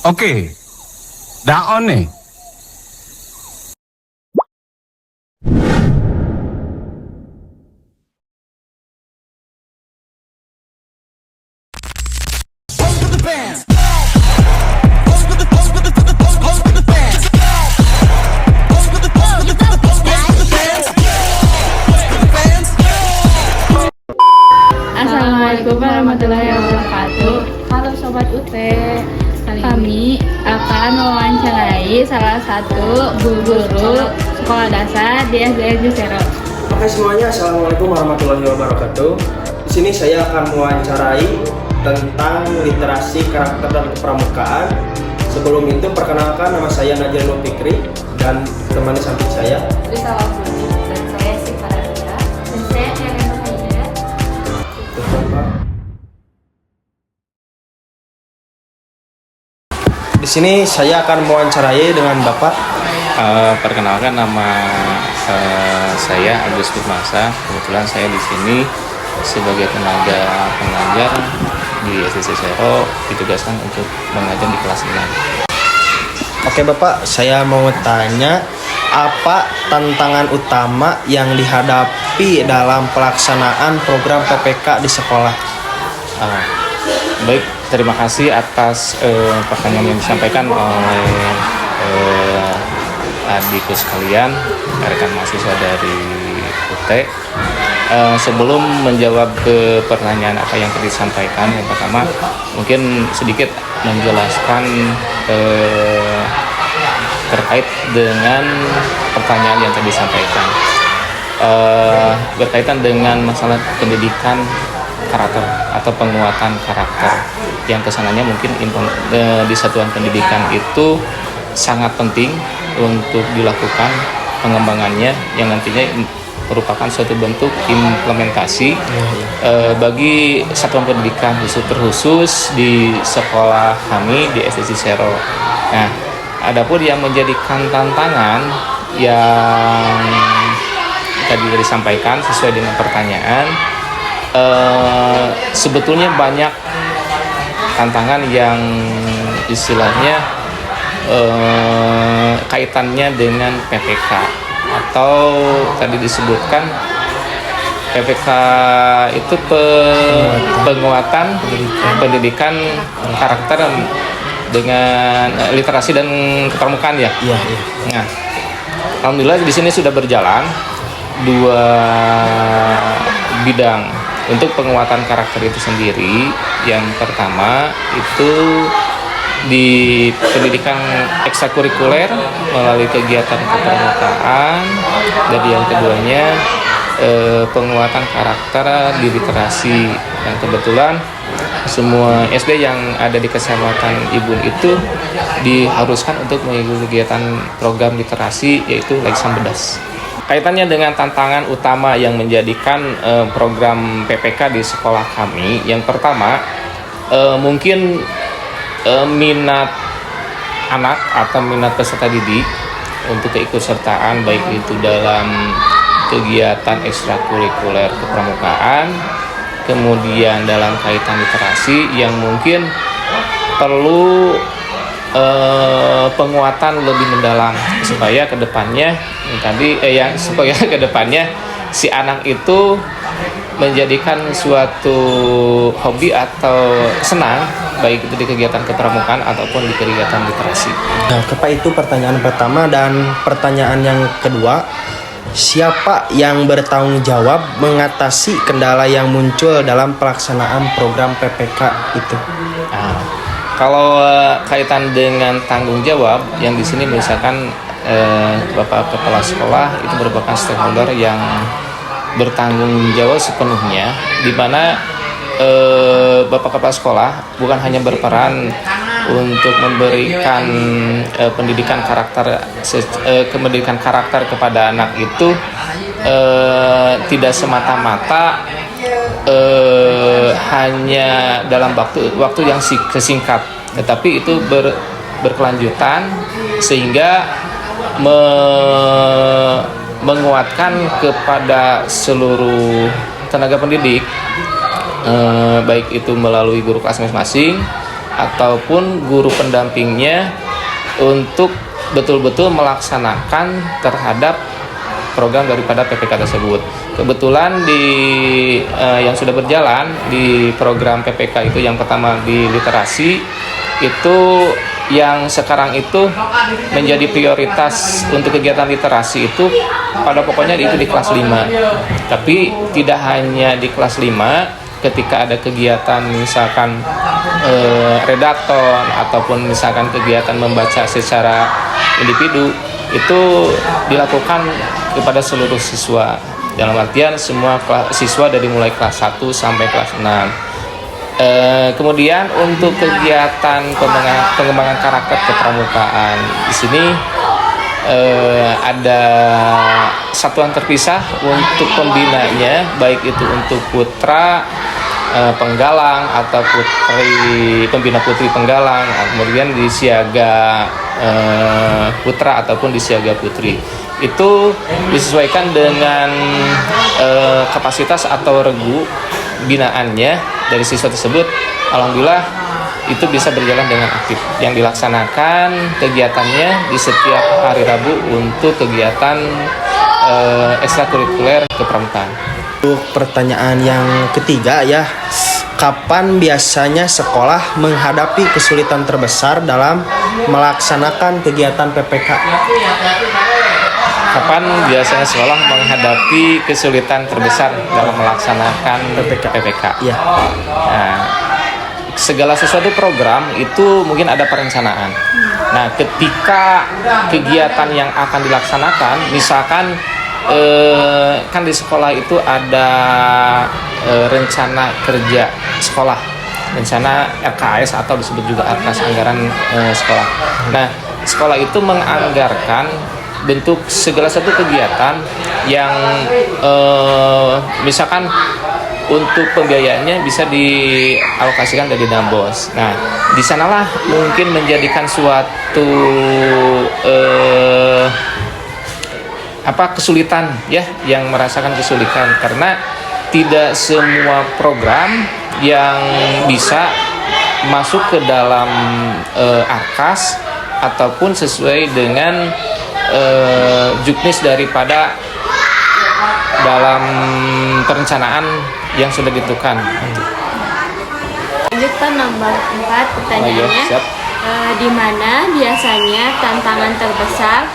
Oke, daon nih. Assalamualaikum warahmatullahi wabarakatuh. Halo Sobat UT, kami akan mewawancarai salah satu guru sekolah dasar di SD Jusero. Oke semuanya, assalamualaikum warahmatullahi wabarakatuh. Di sini saya akan mewawancarai tentang literasi karakter dan kepramukaan. Sebelum itu perkenalkan, nama saya Najil Nur Fikri dan teman di samping saya Risa Wafudi dan saya Siva Radya dan saya Nirena Haida. Di sini saya akan mewawancarai dengan Bapak. Perkenalkan, nama saya Agus Firmasa. Kebetulan saya di sini sebagai tenaga pengajar di SD Jusero, ditugaskan untuk mengajar di kelas 6. Oke Bapak, saya mau tanya, apa tantangan utama yang dihadapi dalam pelaksanaan program PPK di sekolah? Baik, terima kasih atas pertanyaan yang disampaikan oleh adikku sekalian, rekan mahasiswa dari UT. Sebelum menjawab ke pertanyaan apa yang tadi disampaikan, yang pertama mungkin sedikit menjelaskan terkait dengan pertanyaan yang tadi disampaikan, berkaitan dengan masalah pendidikan karakter atau penguatan karakter, yang kesananya mungkin di satuan pendidikan itu sangat penting untuk dilakukan pengembangannya, yang nantinya merupakan suatu bentuk implementasi bagi satuan pendidikan terkhusus di sekolah kami di SD Jusero. Nah, adapun yang menjadikan tantangan yang tadi disampaikan sesuai dengan pertanyaan, sebetulnya banyak tantangan yang istilahnya kaitannya dengan PPK, atau tadi disebutkan PPK itu penguatan pendidikan karakter dengan literasi dan kepramukaan ya. Iya. Nah, alhamdulillah di sini sudah berjalan dua bidang untuk penguatan karakter itu sendiri. Yang pertama itu di pendidikan ekstrakurikuler melalui kegiatan kepramukaan, dan yang keduanya penguatan karakter di literasi. Dan kebetulan semua SD yang ada di Kecamatan Ibun itu diharuskan untuk mengikuti kegiatan program literasi, yaitu Leksam Bedas. Kaitannya dengan tantangan utama yang menjadikan program PPK di sekolah kami, yang pertama mungkin minat anak atau minat peserta didik untuk keikutsertaan, baik itu dalam kegiatan ekstrakurikuler kepramukaan, kemudian dalam kaitan literasi, yang mungkin perlu penguatan lebih mendalam supaya kedepannya si anak itu menjadikan suatu hobi atau senang, baik itu di kegiatan kepramukaan ataupun di kegiatan literasi. Nah, itu pertanyaan pertama, dan pertanyaan yang kedua, siapa yang bertanggung jawab mengatasi kendala yang muncul dalam pelaksanaan program PPK itu? Nah, kalau kaitan dengan tanggung jawab, yang di sini misalkan Bapak Kepala Sekolah itu merupakan stakeholder yang bertanggung jawab sepenuhnya, di mana Bapak Kepala Sekolah bukan hanya berperan untuk memberikan pendidikan karakter kepada anak itu, tidak semata-mata hanya dalam waktu yang singkat, tetapi itu berkelanjutan sehingga menguatkan kepada seluruh tenaga pendidik, baik itu melalui guru kelas masing-masing ataupun guru pendampingnya untuk betul-betul melaksanakan terhadap program daripada PPK tersebut. Kebetulan di yang sudah berjalan di program PPK itu, yang pertama di literasi, itu yang sekarang itu menjadi prioritas untuk kegiatan literasi itu pada pokoknya itu di kelas 5. Tapi tidak hanya di kelas 5, ketika ada kegiatan misalkan redaton ataupun misalkan kegiatan membaca secara individu, itu dilakukan kepada seluruh siswa, dalam artian semua siswa dari mulai kelas 1 sampai kelas 6. Kemudian untuk kegiatan pengembangan karakter kepramukaan, di sini ada satuan terpisah untuk pembinanya, baik itu untuk putra penggalang atau pembina putri penggalang, kemudian di siaga putra ataupun di siaga putri. Itu disesuaikan dengan kapasitas atau regu binaannya dari siswa tersebut. Alhamdulillah itu bisa berjalan dengan aktif. Yang dilaksanakan kegiatannya di setiap hari Rabu untuk kegiatan ekstrakurikuler kepramukaan. Untuk pertanyaan yang ketiga ya, kapan biasanya sekolah menghadapi kesulitan terbesar dalam melaksanakan kegiatan PPK? Kapan biasanya sekolah menghadapi kesulitan terbesar dalam melaksanakan PPK? Ya. Nah, segala sesuatu program itu mungkin ada perencanaan. Nah, ketika kegiatan yang akan dilaksanakan, misalkan kan di sekolah itu ada rencana kerja sekolah, rencana RKAS atau disebut juga RKAS, anggaran sekolah. Nah, sekolah itu menganggarkan bentuk segala satu kegiatan yang misalkan untuk pembiayaannya bisa dialokasikan dari Dambos. Nah, di sanalah mungkin menjadikan suatu kesulitan ya, yang merasakan kesulitan karena tidak semua program yang bisa masuk ke dalam ARKAS ataupun sesuai dengan juknis daripada dalam perencanaan yang sudah ditentukan. Lanjutkan nomor 4 pertanyaannya. Siap. Di mana biasanya tantangan terbesar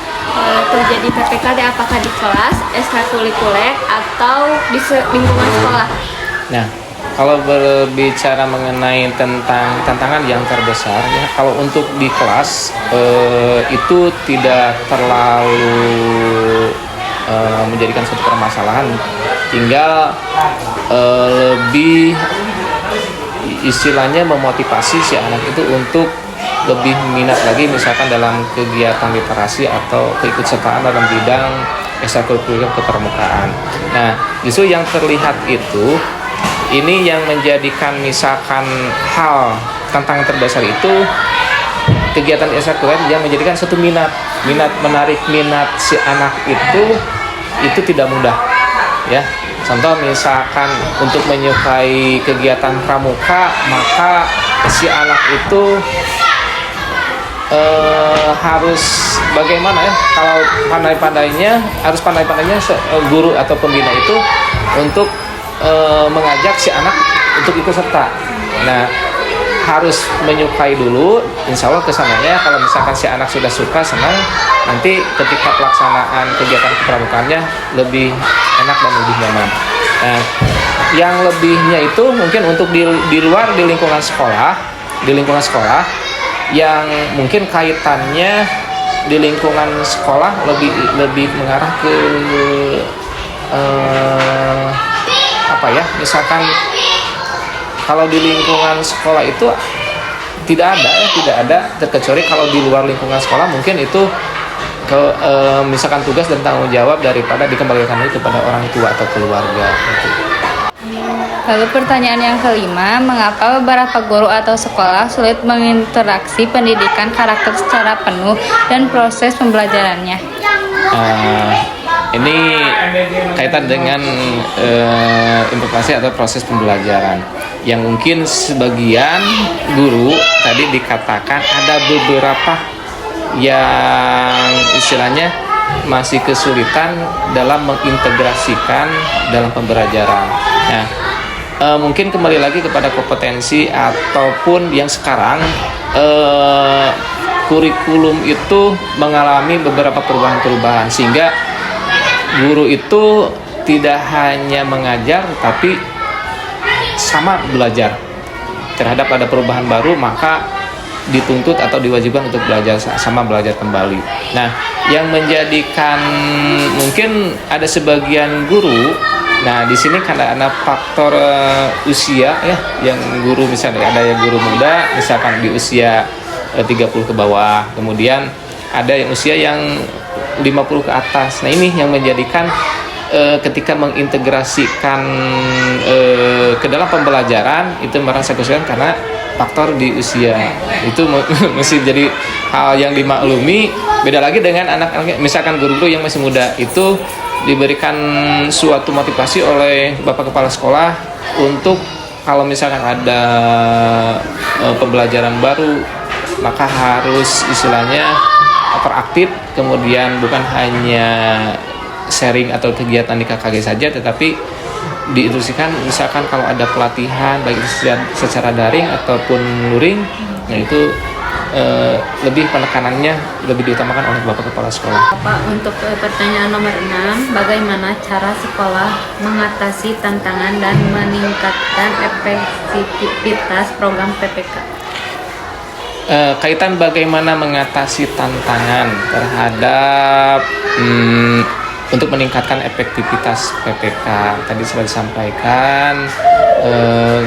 terjadi PPK, apakah di kelas, ekstrakurikuler, atau di lingkungan sekolah? Nah, kalau berbicara mengenai tentang tantangan yang terbesar, ya, kalau untuk di kelas itu tidak terlalu menjadikan suatu permasalahan, tinggal lebih istilahnya memotivasi si anak itu untuk lebih minat lagi misalkan dalam kegiatan literasi atau keikutsertaan dalam bidang ekstrakurikuler kepramukaan. Nah, justru yang terlihat itu ini yang menjadikan misalkan hal tantangan terbesar itu kegiatan ekstrakurikuler yang menjadikan satu minat menarik minat si anak itu tidak mudah ya. Contoh misalkan untuk menyukai kegiatan pramuka, maka si anak itu harus bagaimana ya, kalau pandai-pandainya guru atau pembina itu untuk mengajak si anak untuk ikut serta. Nah, harus menyukai dulu, insya Allah kesananya kalau misalkan si anak sudah suka, senang, nanti ketika pelaksanaan kegiatan kepramukaannya lebih enak dan lebih nyaman. Nah, yang lebihnya itu mungkin untuk di luar di lingkungan sekolah yang mungkin kaitannya di lingkungan sekolah lebih mengarah ke misalkan kalau di lingkungan sekolah itu tidak ada terkecuali kalau di luar lingkungan sekolah mungkin itu misalkan tugas dan tanggung jawab daripada dikembalikan itu kepada orang tua atau keluarga gitu. Lalu pertanyaan yang kelima, mengapa beberapa guru atau sekolah sulit menginteraksi pendidikan karakter secara penuh dan proses pembelajarannya? Ini kaitan dengan implementasi atau proses pembelajaran yang mungkin sebagian guru tadi dikatakan ada beberapa yang istilahnya masih kesulitan dalam mengintegrasikan dalam pembelajaran. Nah, mungkin kembali lagi kepada kompetensi ataupun yang sekarang kurikulum itu mengalami beberapa perubahan-perubahan sehingga guru itu tidak hanya mengajar tapi sama belajar. Terhadap ada perubahan baru maka dituntut atau diwajibkan untuk belajar sama belajar kembali. Nah, yang menjadikan mungkin ada sebagian guru, nah di sini karena ada faktor usia ya, yang guru misalnya ada yang guru muda misalkan di usia 30 ke bawah, kemudian ada yang usia yang 50 ke atas. Nah, ini yang menjadikan ketika mengintegrasikan ke dalam pembelajaran itu merasa kesulitan karena faktor di usia itu mesti jadi hal yang dimaklumi. Beda lagi dengan anak-anak, misalkan guru-guru yang masih muda itu diberikan suatu motivasi oleh bapak kepala sekolah untuk kalau misalkan ada pembelajaran baru maka harus istilahnya proaktif, kemudian bukan hanya sharing atau kegiatan di KKG saja, tetapi diinstruksikan misalkan kalau ada pelatihan baik secara daring ataupun luring, nah itu lebih penekanannya lebih diutamakan oleh Bapak Kepala Sekolah. Bapak, untuk pertanyaan nomor 6, bagaimana cara sekolah mengatasi tantangan dan meningkatkan efektivitas program PPK? Kaitan bagaimana mengatasi tantangan terhadap untuk meningkatkan efektivitas PPK tadi sudah disampaikan,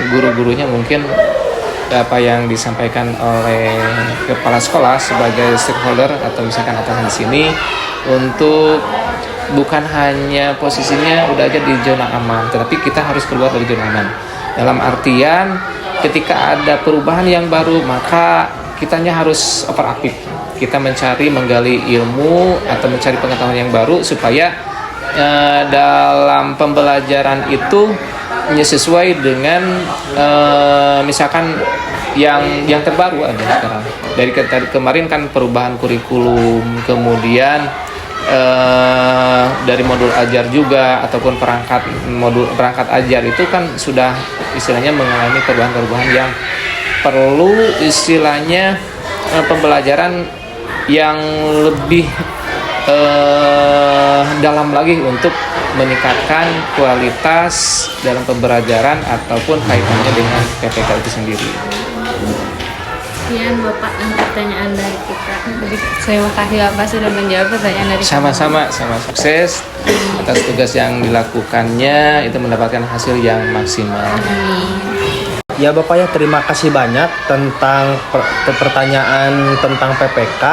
guru-gurunya mungkin apa yang disampaikan oleh kepala sekolah sebagai stakeholder atau misalkan atasan di sini untuk bukan hanya posisinya udah aja di zona aman, tetapi kita harus keluar dari zona aman. Dalam artian ketika ada perubahan yang baru maka kitanya harus operatif. Kita menggali ilmu atau mencari pengetahuan yang baru supaya dalam pembelajaran itu sesuai dengan misalkan yang terbaru aja sekarang. Dari kemarin kan perubahan kurikulum, kemudian dari modul ajar juga ataupun perangkat ajar itu kan sudah istilahnya mengalami perubahan-perubahan yang perlu istilahnya pembelajaran yang lebih dalam lagi untuk meningkatkan kualitas dalam pembelajaran ataupun kaitannya dengan PPK itu sendiri. Sekian Bapak pertanyaan dari kita. Terima kasih Bapak sudah menjawab pertanyaan dari Sama-sama sukses atas tugas yang dilakukannya, itu mendapatkan hasil yang maksimal. Ya Bapak ya, terima kasih banyak tentang pertanyaan tentang PPK.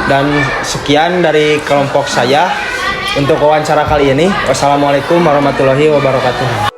Dan sekian dari kelompok saya untuk wawancara kali ini. Wassalamualaikum warahmatullahi wabarakatuh.